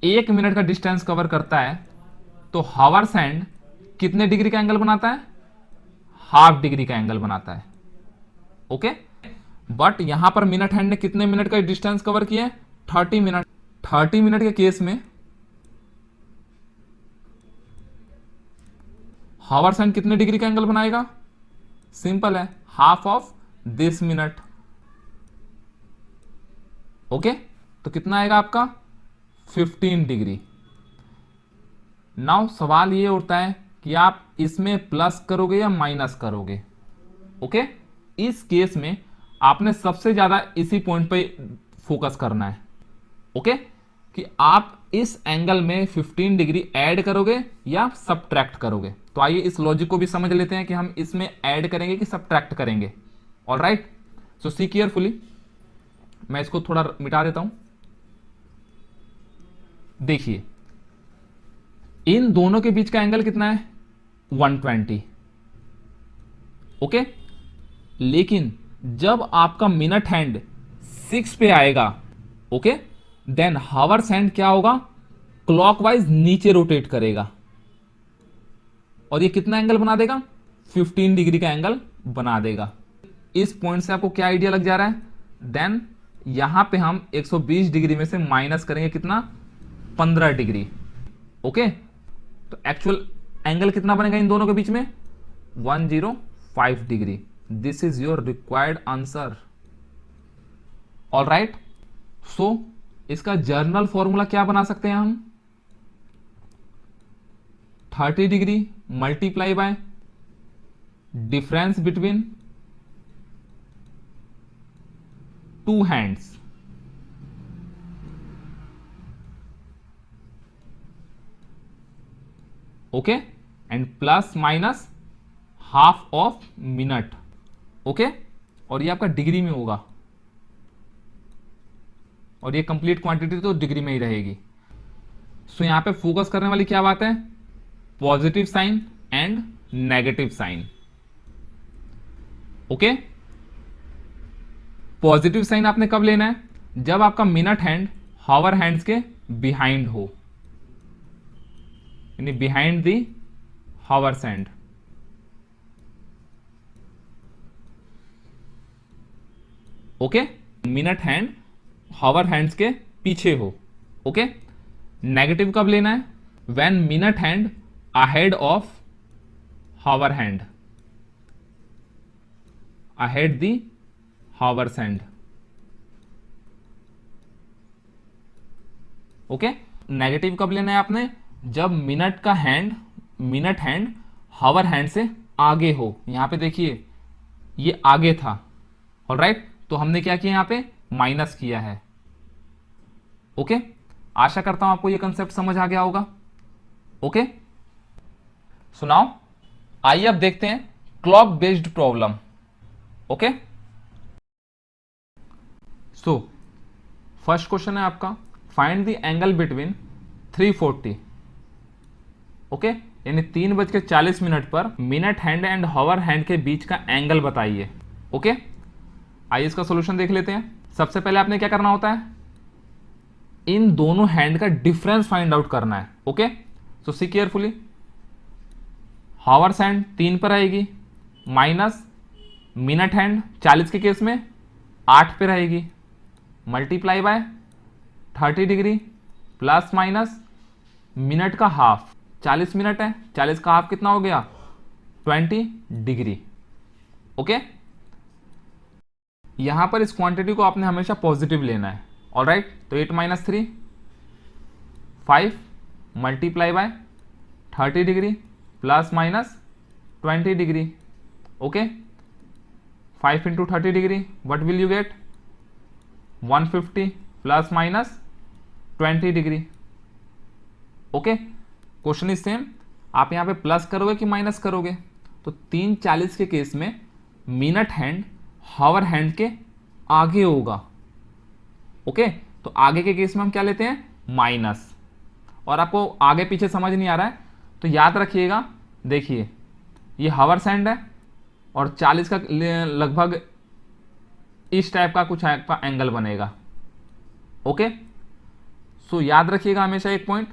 1 मिनट का डिस्टेंस कवर करता है तो हावर्स हैंड कितने डिग्री का एंगल बनाता है? ½ डिग्री का एंगल बनाता है। ओके, बट यहां पर मिनट हैंड ने कितने मिनट का डिस्टेंस कवर किया है? 30 मिनट। 30 मिनट के केस में हावर्स हैंड कितने डिग्री का एंगल बनाएगा? सिंपल है, half of this minute. Okay, तो कितना आएगा आपका? 15 डिग्री। नाउ सवाल ये उठता है कि आप इसमें प्लस करोगे या माइनस करोगे। ओके, इस केस में आपने सबसे ज्यादा इसी पॉइंट पे फोकस करना है। ओके, कि आप इस एंगल में 15 डिग्री ऐड करोगे या सबट्रैक्ट करोगे। तो आइए इस लॉजिक को भी समझ लेते हैं कि हम इसमें ऐड करेंगे कि सब्ट्रैक्ट करेंगे। ऑल राइट, सो सी केयरफुली। मैं इसको थोड़ा मिटा देता हूं। देखिए इन दोनों के बीच का एंगल कितना है, 120। ओके, लेकिन जब आपका मिनट हैंड 6 पे आएगा, ओके, देन हावर्स हैंड क्या होगा, क्लॉकवाइज नीचे रोटेट करेगा और ये कितना एंगल बना देगा, 15 डिग्री का एंगल बना देगा। इस पॉइंट से आपको क्या आइडिया लग जा रहा है, देन यहां पे हम 120 डिग्री में से माइनस करेंगे कितना, 15 डिग्री। ओके, तो एक्चुअल एंगल कितना बनेगा इन दोनों के बीच में, 105 degree. This is your required answer. All right, so इसका जर्नल फॉर्मूला क्या बना सकते हैं हम, 30 degree multiply by difference between two hands. Okay, and plus minus half of minute. Okay, और ये आपका डिग्री में होगा और ये कंप्लीट क्वांटिटी तो डिग्री में ही रहेगी। सो यहां पे फोकस करने वाली क्या बात है, positive sign and negative sign. Okay, positive sign आपने कब लेना है, जब आपका मिनट हैंड हावर हैंड्स के बिहाइंड हो, यानी behind the hours hand. Okay, minute hand hour hands के पीछे हो। ओके, नेगेटिव कब लेना है, when minute hand ahead of hour hand, ahead the hours hand. Okay, negative कब लेना है आपने, जब मिनट हैंड हावर हैंड से आगे हो। यहां पे देखिए ये आगे था, ऑलराइट, तो हमने क्या किया, यहां पे माइनस किया है। ओके, आशा करता हूं आपको ये कंसेप्ट समझ आ गया होगा। ओके, सुनाओ, आइए अब देखते हैं clock based problem. Okay, so first question है आपका, find the angle between 340। Okay, यानी 3:40 पर minute hand and hour hand के बीच का एंगल बताइए। ओके, आइए इसका सॉल्यूशन देख लेते हैं। सबसे पहले आपने क्या करना होता है, इन दोनों हैंड का डिफरेंस फाइंड आउट करना है। ओके, सो सी केयरफुली, हावर्स हैंड 3 पर आएगी, माइनस मिनट हैंड 40 के केस में 8 पे रहेगी, multiply by 30 degree plus minus minute का हाफ, 40 मिनट है, 40 का हाफ कितना हो गया, 20 डिग्री। ओके, यहां पर इस क्वांटिटी को आपने हमेशा पॉजिटिव लेना है। ऑलराइट, तो 8 - 3 5 multiply bye 30 degree plus minus 20 degree. Okay, 5 × 30 degree, what will you gate, 150 plus minus 20 degree. Okay, question is same, आप यहां पे प्लस करोगे कि माइनस करोगे, तो 3:40 के केस में मिनट हैंड हावर हैंड के आगे होगा। ओके, तो आगे के केस में हम क्या लेते हैं, माइनस। और आपको आगे पीछे समझ नहीं आ रहा है तो याद रखिएगा, देखिए ये हावर्स हैंड है और 40 का लगभग इस टाइप का कुछ आपका एंगल बनेगा। ओके, सो याद रखिएगा हमेशा एक पॉइंट,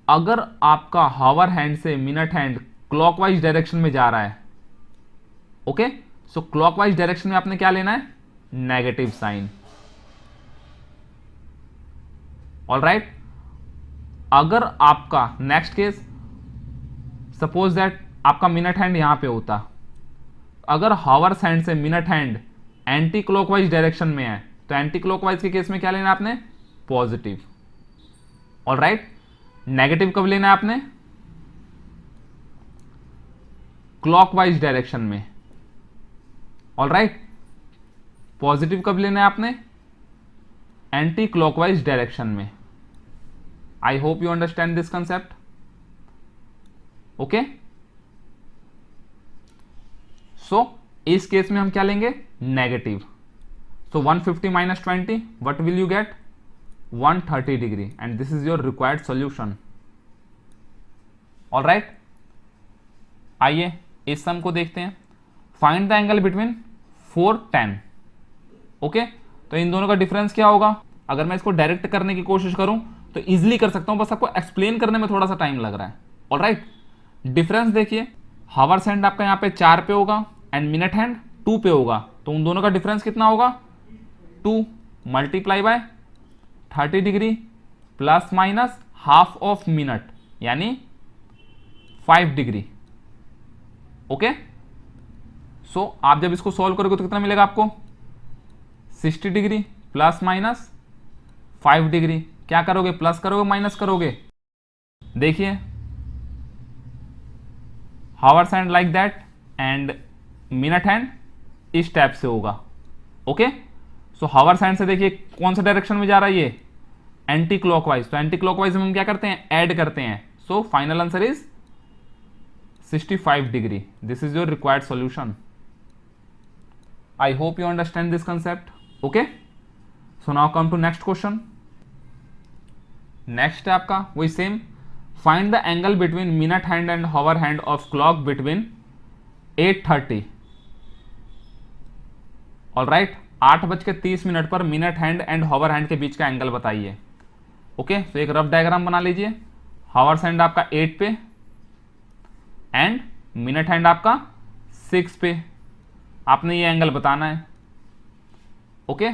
अगर आपका हावर हैंड से मिनट हैंड क्लॉकवाइज डायरेक्शन में जा रहा है, ओके, सो क्लॉकवाइज डायरेक्शन में आपने क्या लेना है, नेगेटिव साइन। ऑलराइट, अगर आपका नेक्स्ट केस, सपोज दैट आपका मिनट हैंड यहां पे होता, अगर हावर्स हैंड से minute hand anti clockwise direction में है, तो एंटी क्लॉकवाइज के केस में क्या लेना है आपने, पॉजिटिव। ऑलराइट, नेगेटिव कब लेना है आपने, क्लॉकवाइज डायरेक्शन में। ऑलराइट, पॉजिटिव कब लेना है आपने, एंटी क्लॉकवाइज डायरेक्शन में। I hope you understand this concept. Okay, so इस केस में हम क्या लेंगे, negative. So 150 minus 20, what will you get, 130 degree, and this is your required solution. All right, आइए इस सम को देखते हैं। Find the angle between 4 10। Okay, तो इन दोनों का डिफरेंस क्या होगा। अगर मैं इसको डायरेक्ट करने की कोशिश करूं तो इजीली कर सकता हूं, बस आपको एक्सप्लेन करने में थोड़ा सा टाइम लग रहा है। ऑल राइट, डिफरेंस देखिए, हावर्स हैंड आपका यहाँ पे 4 पे होगा एंड मिनट हैंड 2 पे होगा, तो उन दोनों का डिफरेंस कितना होगा, 2 multiply by 30 degree plus minus half of minute यानी 5 डिग्री। ओके, सो आप जब इसको सॉल्व करोगे तो कितना मिलेगा आपको, 60 डिग्री प्लस माइनस 5 डिग्री। क्या करोगे, प्लस करोगे माइनस करोगे, देखिए hours hand like that and minute hand इस टाइप से होगा। ओके, सो हावर्स हैंड से देखिए कौन सा डायरेक्शन में जा रहा है, ये एंटी क्लॉकवाइज। तो एंटी क्लॉकवाइज में हम क्या करते हैं, ऐड करते हैं। So final answer is 65 degree. This is your required solution. I hope you understand this concept. Okay, so now come to next question. Next है आपका वही same, find the angle between minute hand and hour hand of clock between 8:30। All right, 8:30 पर minute hand and hour hand के बीच का angle बताइए। Okay, तो एक रफ डायग्राम बना लीजिए। हॉवर्स हैंड आपका 8 पे एंड मिनट हैंड आपका 6 पे, आपने ये एंगल बताना है। ओके,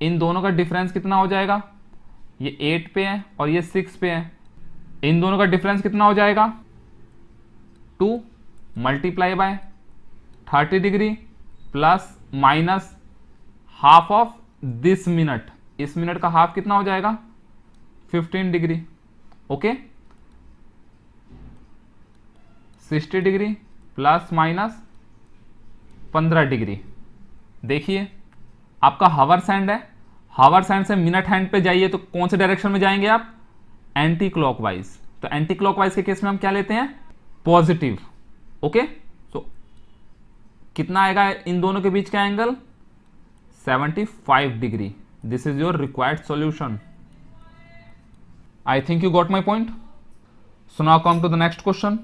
इन दोनों का डिफरेंस कितना हो जाएगा, ये 8 पे है और ये 6 पे है, इन दोनों का डिफरेंस कितना हो जाएगा, 2 multiply by 30 degree plus minus half of this minute. इस मिनट का हाफ कितना हो जाएगा, 15 degree. Okay, 60 degree plus minus 15 degree. देखिए आपका हावर्स हैंड है, हावर्स हैंड से मिनट हैंड पे जाइए तो कौन से डायरेक्शन में जाएंगे आप, एंटी क्लॉकवाइज। तो एंटी क्लॉकवाइज के केस में हम क्या लेते हैं, पॉजिटिव। ओके, तो कितना आएगा इन दोनों के बीच का angle, 75 degree. This is your required solution. I think you got my point. So now come to the next question.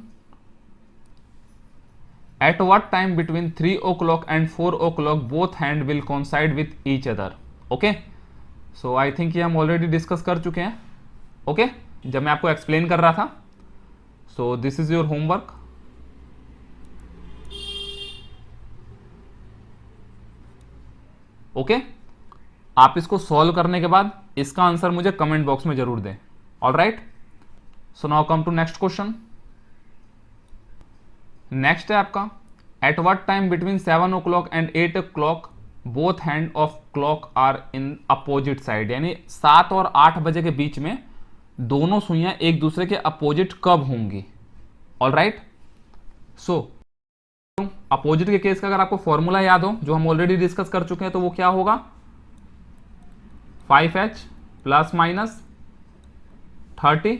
At what time between 3 o'clock and 4 o'clock both hand will coincide with each other? Okay, so I think ये हम already discuss कर चुके हैं। Okay, जब मैं आपको explain कर रहा था। So this is your homework. Okay, आप इसको सॉल्व करने के बाद इसका आंसर मुझे कमेंट बॉक्स में जरूर दें। All right, so now come to next question. Next है आपका, at what time between 7 o'clock and 8 o'clock both hand of clock are in opposite side. यानी 7 और 8 बजे के बीच में दोनों सुइयां एक दूसरे के अपोजिट कब होंगी। ऑल राइट, सो अपोजिट के केस का अगर आपको फॉर्मूला याद हो जो हम ऑलरेडी डिस्कस कर चुके हैं, तो वो क्या होगा, 5h plus minus 30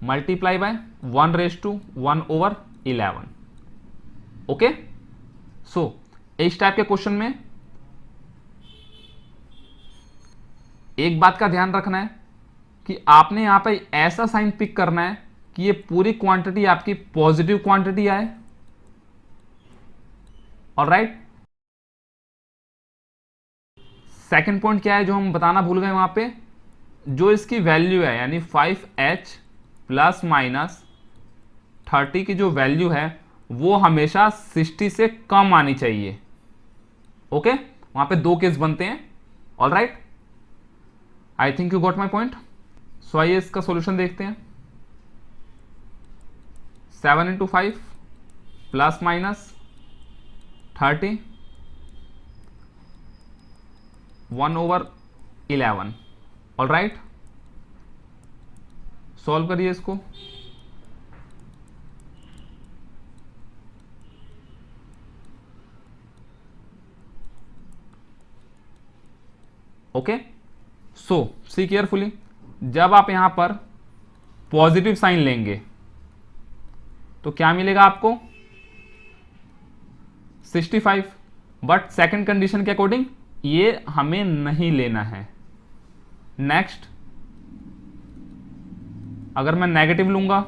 multiply by 1/1/11। Okay, so इस टाइप के क्वेश्चन में एक बात का ध्यान रखना है कि आपने यहां पर ऐसा साइन पिक करना है कि ये पूरी क्वांटिटी आपकी पॉजिटिव क्वांटिटी आए। ऑलराइट, सेकंड पॉइंट क्या है जो हम बताना भूल गए वहां पे, जो इसकी वैल्यू है यानी 5h प्लस माइनस 30 की जो वैल्यू है वो हमेशा 60 से कम आनी चाहिए। ओके, वहां पे दो केस बनते हैं। All right, I think you got my point. So आइए इसका सॉल्यूशन देखते हैं। 7 × 5 plus minus 30 1/11। All right, solve करिए इसको। ओके, सो सी केयरफुली, जब आप यहां पर पॉजिटिव साइन लेंगे तो क्या मिलेगा आपको, 65, बट सेकंड कंडीशन के अकॉर्डिंग ये हमें नहीं लेना है। नेक्स्ट, अगर मैं नेगेटिव लूंगा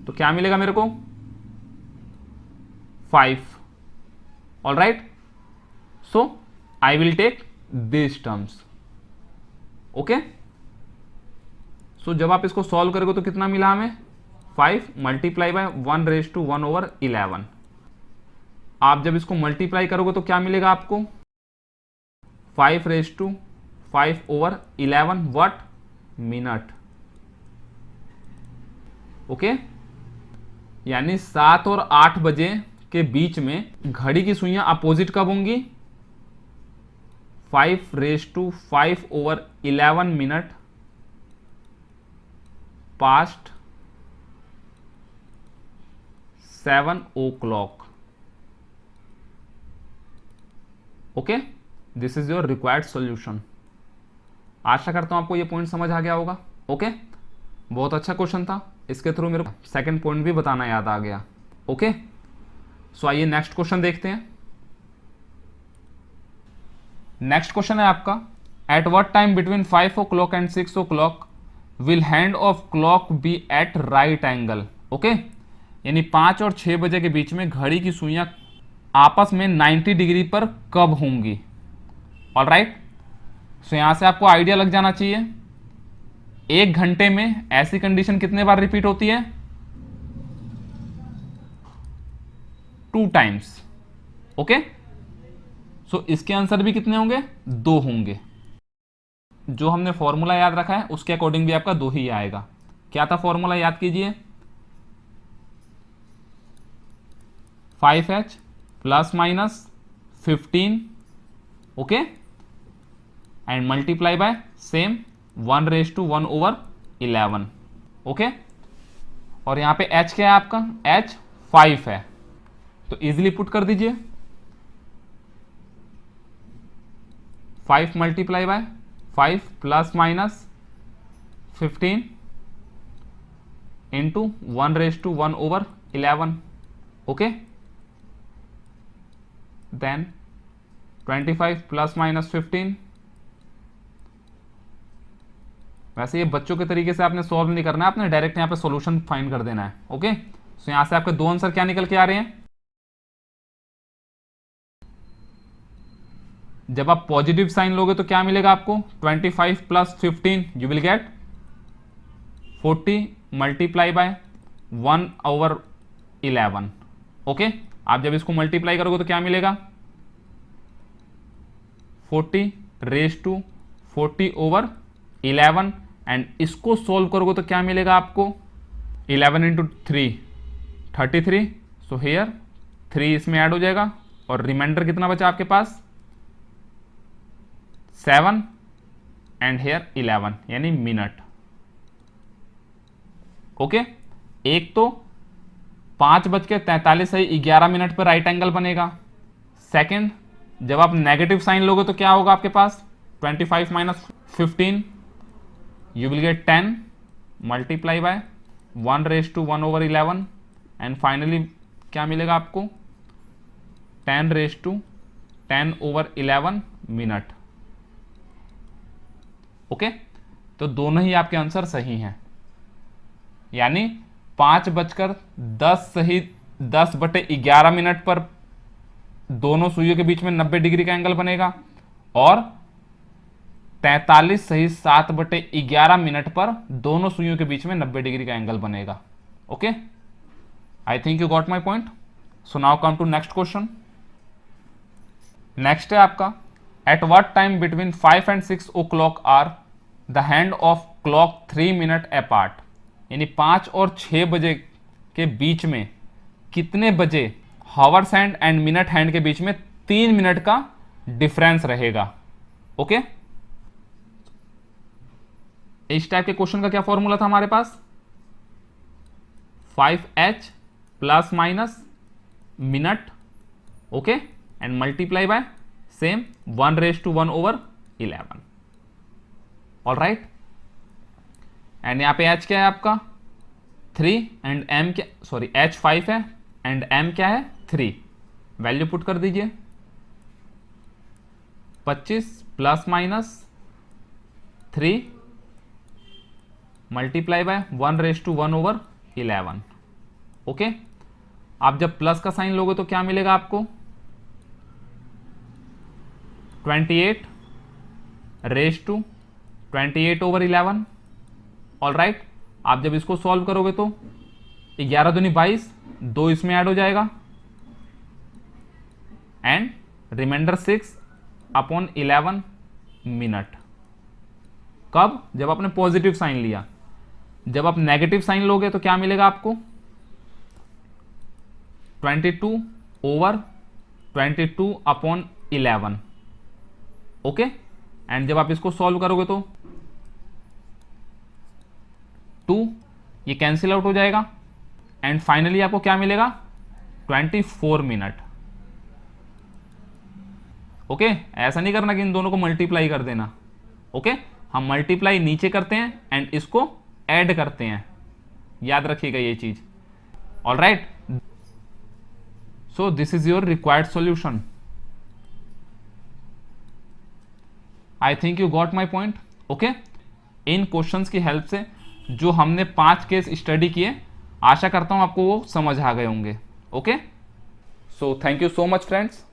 तो क्या मिलेगा मेरे को? 5। All right, so I will take this terms. Okay, so जब आप इसको सॉल्व करोगे तो कितना मिला हमें? 5 मल्टीप्लाई बाय 1/1/11। आप जब इसको मल्टीप्लाई करोगे तो क्या मिलेगा आपको? 5/5/11 व्हाट? मिनट। ओके, यानी 7 और 8 बजे के बीच में घड़ी की सुइयां अपोजिट कब होंगी? 5/5/11 minute past 7 o'clock। Okay, this is your required solution. आशा करता हूं आपको ये पॉइंट समझ आ गया होगा। ओके, बहुत अच्छा क्वेश्चन था, इसके थ्रू मेरे को सेकंड पॉइंट भी बताना याद आ गया। ओके, सो आइए नेक्स्ट क्वेश्चन देखते हैं। नेक्स्ट क्वेश्चन है आपका, at what time between 5 o'clock and 6 o'clock will hand of clock be at right angle. Okay, यानी 5 और 6 बजे के बीच में घड़ी की सुइयां आपस में 90 डिग्री पर कब होंगी? ऑल राइट, सो यहां से आपको आइडिया लग जाना चाहिए 1 घंटे में ऐसी कंडीशन कितने बार रिपीट होती है? 2 टाइम्स। ओके, सो इसके आंसर भी कितने होंगे? 2 होंगे। जो हमने फॉर्मूला याद रखा है उसके अकॉर्डिंग भी आपका 2 ही आएगा। क्या था फॉर्मूला? याद कीजिए, 5h plus minus 15, okay, and multiply by same 1/1/11। Okay, और यहां पे h क्या है आपका? h 5 है, तो इजीली पुट कर दीजिए 5 multiply by 5 plus minus 15 into 1/1/11। Okay, then 25 plus minus 15। वैसे ये बच्चों के तरीके से आपने सॉल्व नहीं करना है, आपने डायरेक्ट यहाँ पे सॉल्यूशन फाइंड कर देना है। ओके, सो यहां से आपके 2 आंसर क्या निकल के आ रहे हैं? जब आप पॉजिटिव साइन लोगे तो क्या मिलेगा आपको? 25 plus 15 you will get 40 multiply by 1/11। Okay, आप जब इसको मल्टीप्लाई करोगे तो क्या मिलेगा? 40/40/11, एंड इसको सोल्व करोगे तो क्या मिलेगा आपको? 11 इंटू 3 33, सो हेयर 3 इसमें ऐड हो जाएगा और रिमाइंडर कितना बचा आपके पास? 7 एंड हेयर 11, यानी मिनट। ओके, एक तो 5:43 पर राइट एंगल बनेगा। सेकंड, जब आप नेगेटिव साइन लोगे तो क्या होगा आपके पास? 25 minus 15 you will get 10 multiply by 1/1/11, and finally क्या मिलेगा आपको? 10/10/11 मिनट। ओके, तो दोनों ही आपके आंसर सही हैं, यानी 5:10 सही 10/11 मिनट पर दोनों सुइयों के बीच में 90 डिग्री का एंगल बनेगा, और 43 सही 7/11 मिनट पर दोनों सुइयों के बीच में 90 डिग्री का एंगल बनेगा। Okay, I think you got my point. So now come to next question. Next है आपका, at what time between 5 and 6 o'clock are the hand of clock 3 minute apart. यानी 5 और 6 बजे के बीच में कितने बजे hours hand and minute hand के बीच में 3 मिनट का डिफरेंस रहेगा? ओके, इस टाइप के क्वेश्चन का क्या फॉर्मूला था हमारे पास? 5h plus minus minute, okay, and multiply by same 1/1/11। All right, and यहां पे h क्या है आपका? 3, एंड m क्या, सॉरी h 5 है एंड m क्या है? 3। वैल्यू पुट कर दीजिए, 25 plus minus 3 multiply by 1/1/11। Okay, आप जब प्लस का साइन लोगे तो क्या मिलेगा आपको, 28/28/11। ऑल राइट, आप जब इसको सॉल्व करोगे तो 11 दूनी 22, 2 इसमें ऐड हो जाएगा एंड रिमाइंडर 6/11 मिनट। कब, जब आपने पॉजिटिव साइन लिया। जब आप नेगेटिव साइन लोगे तो क्या मिलेगा आपको, 22/22/11। ओके, एंड जब आप इसको सॉल्व करोगे तो 2 ये कैंसिल आउट हो जाएगा एंड फाइनली आपको क्या मिलेगा, 24 मिनट। ओके, ऐसा नहीं करना कि इन दोनों को मल्टीप्लाई कर देना। ओके, हम मल्टीप्लाई नीचे करते हैं एंड इसको ऐड करते हैं, याद रखिएगा ये चीज। All right, so this is your required solution. I think you got my point. Okay, in questions की हेल्प से जो हमने 5 केस स्टडी किए, आशा करता हूं आपको वो समझ आ गए होंगे। Okay, so thank you so much friends.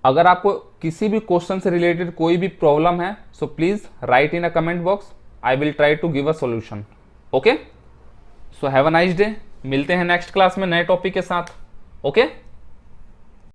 अगर आपको किसी भी क्वेश्चन से रिलेटेड कोई भी प्रॉब्लम है, so please write in a comment box, I will try to give a solution. Okay, so have a nice day. मिलते हैं नेक्स्ट क्लास में नए टॉपिक के साथ। ओके।